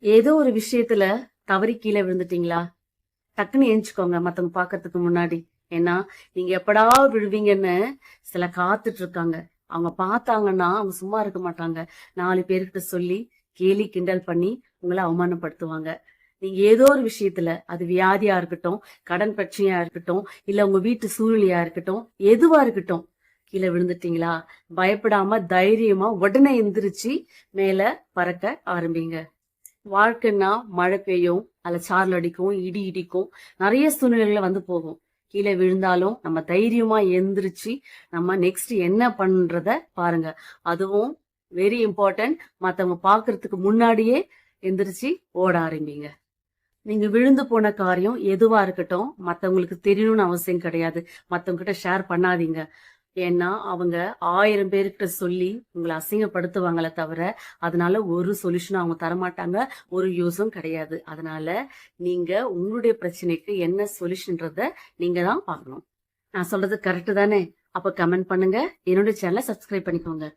ஏதோ ஒரு விஷயத்துல தவறி கீழே விழுந்துட்டீங்களா? டக்குன்னு எந்திச்சுக்கோங்க மத்தவங்க பாக்குறதுக்கு முன்னாடி. ஏன்னா நீங்க எப்படா விழுவீங்கன்னு சில காத்துட்டு இருக்காங்க. அவங்க பார்த்தாங்கன்னா அவங்க சும்மா இருக்க மாட்டாங்க. 4 பேர்கிட்ட சொல்லி கேலி கிண்டல் பண்ணி உங்களை அவமானப்படுத்துவாங்க. நீங்க ஏதோ ஒரு விஷயத்துல, அது வியாதியா இருக்கட்டும், கடன் பிரச்சனையா இருக்கட்டும், இல்ல உங்க வீட்டு சூழ்நிலையா இருக்கட்டும், எதுவா இருக்கட்டும், கீழே விழுந்துட்டீங்களா? பயப்படாம தைரியமா உடனே எந்திரிச்சு மேல பறக்க ஆரம்பிங்க. வாழ்க்கைன்னா மழை பெய்யும், அதுல சாரல் அடிக்கும், இடி இடிக்கும், நிறைய சூழ்நிலைகளை வந்து போகும். கீழே விழுந்தாலும் நம்ம தைரியமா எந்திரிச்சு நம்ம நெக்ஸ்ட் என்ன பண்றத பாருங்க. அதுவும் வெரி இம்பார்ட்டன்ட், மத்தவங்க பாக்குறதுக்கு முன்னாடியே எந்திரிச்சு ஓட ஆரம்பிங்க. நீங்க விழுந்து போன காரியம் எதுவா இருக்கட்டும் மத்தவங்களுக்கு தெரியணும்னு அவசியம் கிடையாது. மத்தவங்க கிட்ட ஷேர் பண்ணாதீங்க. ஏன்னா அவங்க 1000 பேர்கிட்ட சொல்லி உங்களை அசிங்கப்படுத்துவாங்களே தவிர அதனால ஒரு சொல்யூஷனும் அவங்க தரமாட்டாங்க, ஒரு யூஸும் கிடையாது. அதனால நீங்க உங்களுடைய பிரச்சனைக்கு என்ன சொல்யூஷன்றத நீங்க தான் பார்க்கணும். நான் சொல்றது கரெக்ட் தானே? அப்ப கமெண்ட் பண்ணுங்க, என்னுடைய சேனலை சப்ஸ்கிரைப் பண்ணிக்கோங்க.